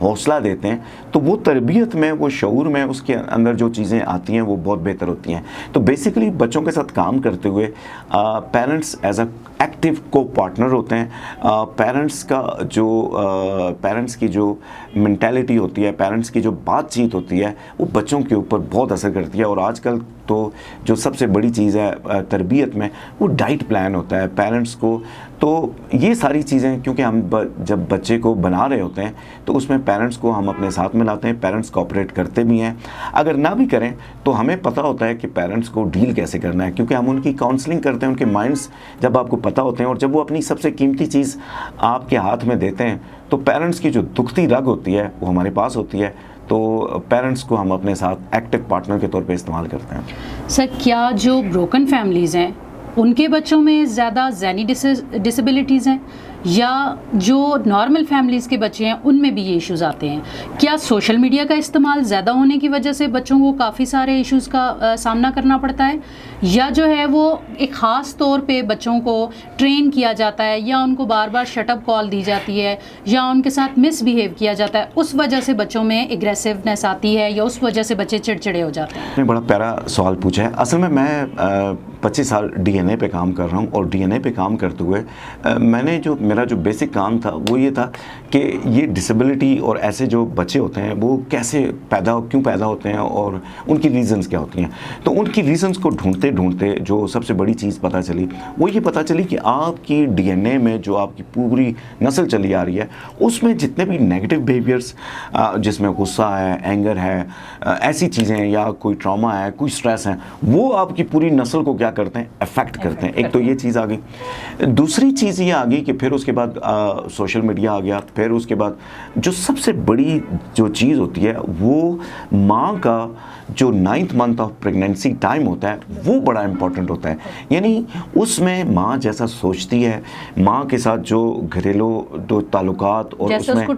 حوصلہ دیتے ہیں, تو وہ تربیت میں, وہ شعور میں اس کے اندر جو چیزیں آتی ہیں وہ بہت بہتر ہوتی ہیں. تو بیسیکلی بچوں کے ساتھ کام کرتے ہوئے پیرنٹس ایز اے ایکٹیو کو پارٹنر ہوتے ہیں. پیرنٹس کی جو مینٹیلٹی ہوتی ہے, پیرنٹس کی جو بات چیت ہوتی ہے, وہ بچوں کے اوپر بہت اثر کرتی ہے. اور آج کل تو جو سب سے بڑی چیز ہے تربیت میں, وہ ڈائٹ پلان ہوتا ہے پیرنٹس کو. تو یہ ساری چیزیں کیونکہ ہم جب بچے کو بنا رہے ہوتے ہیں تو اس میں پیرنٹس کو ہم اپنے ساتھ میں لاتے ہیں. پیرنٹس کوآپریٹ کرتے بھی ہیں, اگر نہ بھی کریں تو ہمیں پتہ ہوتا ہے کہ پیرنٹس کو ڈیل کیسے کرنا ہے, کیونکہ ہم ان کی کاؤنسلنگ کرتے ہیں. ان کے مائنڈس جب آپ کو پتہ ہوتے ہیں اور جب وہ اپنی سب سے قیمتی چیز آپ کے ہاتھ میں دیتے ہیں, تو پیرنٹس کی جو دکھتی رگ ہوتی ہے وہ ہمارے پاس ہوتی ہے. تو پیرنٹس کو ہم اپنے ساتھ ایکٹیو پارٹنر کے طور پہ استعمال کرتے ہیں. سر, کیا جو بروکن فیملیز ہیں ان کے بچوں میں زیادہ ذہنی ڈسیبلٹیز ہیں, یا جو نارمل فیملیز کے بچے ہیں ان میں بھی یہ ایشوز آتے ہیں؟ کیا سوشل میڈیا کا استعمال زیادہ ہونے کی وجہ سے بچوں کو کافی سارے ایشوز کا سامنا کرنا پڑتا ہے, یا جو ہے وہ ایک خاص طور پہ بچوں کو ٹرین کیا جاتا ہے, یا ان کو بار بار شٹ اپ کال دی جاتی ہے, یا ان کے ساتھ مس بیہیو کیا جاتا ہے, اس وجہ سے بچوں میں اگریسونیس آتی ہے, یا اس وجہ سے بچے چڑچڑے ہو جاتے ہیں؟ آپ نے بڑا پیارا سوال پوچھا ہے. اصل میں 25 سال ڈی این اے پہ کام کر رہا ہوں, اور ڈی این اے پہ کام کرتے ہوئے میں نے میرا جو بیسک کام تھا وہ یہ تھا کہ یہ ڈسیبلٹی اور ایسے جو بچے ہوتے ہیں وہ کیسے کیوں پیدا ہوتے ہیں اور ان کی ریزنز کیا ہوتی ہیں. تو ان کی ریزنز کو ڈھونڈتے جو سب سے بڑی چیز پتہ چلی وہ یہ پتہ چلی کہ آپ کی ڈی این اے میں جو آپ کی پوری نسل چلی آ رہی ہے, اس میں جتنے بھی نیگیٹو بیہیویئرس, جس میں غصہ ہے, اینگر ہے, ایسی چیزیں, یا کوئی ٹراما ہے, کوئی سٹریس ہے, وہ آپ کی پوری نسل کو کیا کرتے ہیں, افیکٹ کرتے ہیں. ایک تو یہ چیز آ گئی. دوسری چیز یہ آ گئی کہ پھر اس کے بعد سوشل میڈیا آ گیا. پھر اس کے بعد جو سب سے بڑی جو چیز ہوتی ہے وہ ماں کا جو 9th month of pregnancy time ہوتا ہے وہ بڑا امپورٹنٹ ہوتا ہے. یعنی اس میں ماں جیسا سوچتی ہے, ماں کے ساتھ جو گھریلو دو تعلقات, اور جیسے اس کو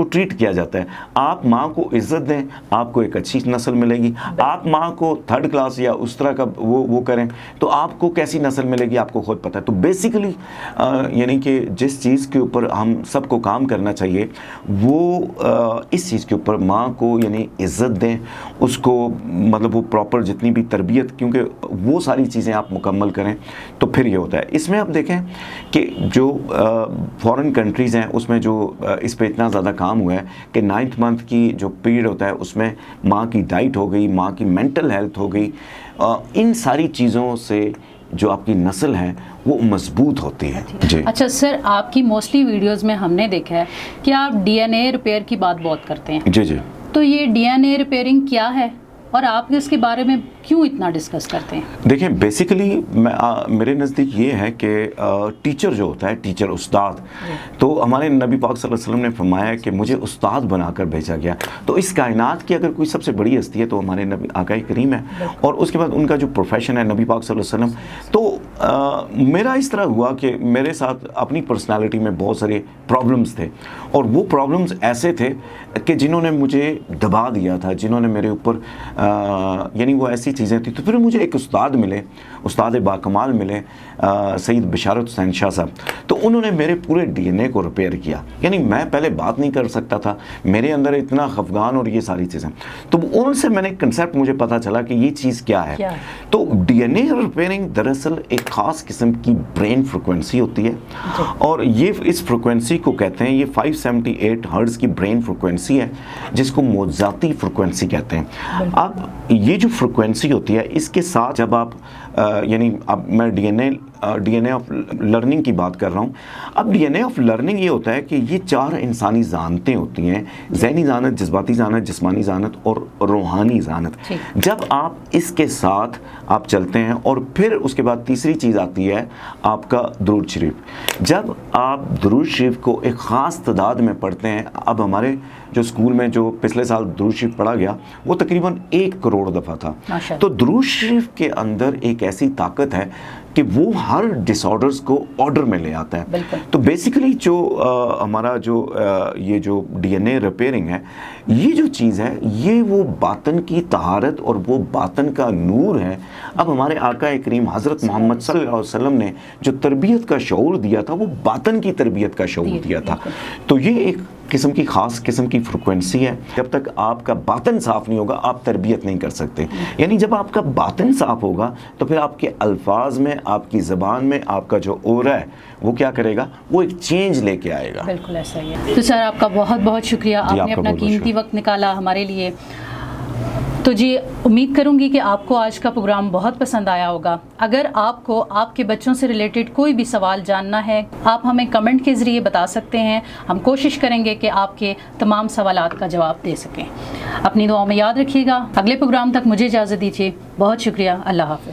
ٹریٹ کیا جاتا ہے. آپ ماں کو عزت دیں, آپ کو ایک اچھی نسل ملے گی. آپ ماں کو 3rd کلاس یا اس طرح کا وہ کریں تو آپ کو کیسی نسل ملے گی آپ کو خود پتہ ہے. تو بیسیکلی یعنی کہ جس چیز کے اوپر ہم سب کو کام کرنا چاہیے وہ اس چیز کے اوپر ماں کو یعنی عزت دیں, اس کو مطلب وہ پراپر جتنی بھی تربیت, کیونکہ وہ ساری چیزیں آپ مکمل کریں تو پھر یہ ہوتا ہے. اس میں آپ دیکھیں کہ جو فورن کنٹریز ہیں اس میں جو اس پہ اتنا زیادہ کام ہوا ہے کہ 9th month کی جو پیریڈ ہوتا ہے اس میں ماں کی ڈائٹ ہو گئی, ماں کی مینٹل ہیلتھ ہو گئی, ان ساری چیزوں سے جو آپ کی نسل ہے وہ مضبوط ہوتی ہے. جی اچھا سر, آپ کی موسٹلی ویڈیوز میں ہم نے دیکھا ہے کہ آپ ڈی این اے ریپیئر کی بات بہت کرتے ہیں. جی. تو یہ ڈی این اے ریپیئرنگ کیا ہے اور آپ اس کے بارے میں کیوں اتنا ڈسکس کرتے ہیں؟ دیکھیں بیسیکلی میرے نزدیک یہ ہے کہ ٹیچر جو ہوتا ہے, ٹیچر استاد, تو ہمارے نبی پاک صلی اللہ علیہ وسلم نے فرمایا کہ مجھے استاد بنا کر بھیجا گیا. تو اس کائنات کی اگر کوئی سب سے بڑی ہستی ہے تو ہمارے نبی آقا کریم ہے, اور اس کے بعد ان کا جو پروفیشن ہے نبی پاک صلی اللہ علیہ وسلم. تو میرا اس طرح ہوا کہ میرے ساتھ اپنی پرسنالٹی میں بہت سارے پرابلمس تھے, اور وہ پرابلمس ایسے تھے کہ جنہوں نے مجھے دبا دیا تھا, جنہوں نے میرے اوپر یعنی وہ ایسی چیزیں تھیں. تو پھر مجھے ایک استاد ملے, استاد باکمال ملے, سید بشارت حسین شاہ صاحب. تو انہوں نے میرے پورے ڈی این اے کو ریپیئر کیا. یعنی میں پہلے بات نہیں کر سکتا تھا, میرے اندر اتنا خفگان اور یہ ساری چیزیں. تو ان سے میں نے کنسیپٹ مجھے پتا چلا کہ یہ چیز کیا ہے. تو ڈی این اے ریپیئرنگ دراصل ایک خاص قسم کی برین فریکوینسی ہوتی ہے, اور یہ اس فریکوینسی کو کہتے ہیں, یہ 578 ہرٹز کی برین فریکوینسی ہے جس کو موجزاتی فریکوینسی کہتے ہیں. اب یہ جو فریکوینسی ہوتی ہے اس کے ساتھ جب آپ یعنی اب میں D N A of learning کی بات کر رہا ہوں. اب D N A of learning یہ ہوتا ہے کہ یہ 4 انسانی ذہانتیں ہوتی ہیں, ذہنی ذہانت, جذباتی ذہانت, جسمانی ذہانت اور روحانی ذہانت. جب آپ اس کے ساتھ آپ چلتے ہیں, اور پھر اس کے بعد تیسری چیز آتی ہے آپ کا درود شریف. جب آپ درود شریف کو ایک خاص تعداد میں پڑھتے ہیں, اب ہمارے جو اسکول میں جو پچھلے سال درود شریف پڑھا گیا وہ تقریباً 1 کروڑ دفعہ تھا. تو درود شریف کے اندر ایک ایسی طاقت ہے کہ وہ ہر ڈس آرڈرز کو آرڈر میں لے آتا ہے. تو بیسیکلی جو ہمارا جو یہ جو ڈی این اے ریپیئرنگ ہے، یہ جو چیز ہے یہ وہ باطن کی طہارت اور وہ باطن کا نور ہے. اب ہمارے آقا کریم حضرت محمد صلی اللہ علیہ وسلم نے جو تربیت کا شعور دیا تھا وہ باطن کی تربیت کا شعور دیا تھا. تو یہ ایک قسم کی خاص قسم کی فریکوینسی ہے. جب تک آپ کا باطن صاف نہیں ہوگا آپ تربیت نہیں کر سکتے. یعنی جب آپ کا باطن صاف ہوگا تو پھر آپ کے الفاظ میں، آپ کی زبان میں آپ کا جو اورا ہے وہ کیا کرے گا، وہ ایک چینج لے کے آئے گا. بالکل ایسا ہی ہے. تو سر آپ کا بہت بہت شکریہ، آپ نے اپنا قیمتی وقت نکالا ہمارے لیے. تو جی امید کروں گی کہ آپ کو آج کا پروگرام بہت پسند آیا ہوگا. اگر آپ کو آپ کے بچوں سے ریلیٹڈ کوئی بھی سوال جاننا ہے آپ ہمیں کمنٹ کے ذریعے بتا سکتے ہیں. ہم کوشش کریں گے کہ آپ کے تمام سوالات کا جواب دے سکیں. اپنی دعاؤں میں یاد رکھیے گا. اگلے پروگرام تک مجھے اجازت دیجیے. بہت شکریہ. اللہ حافظ.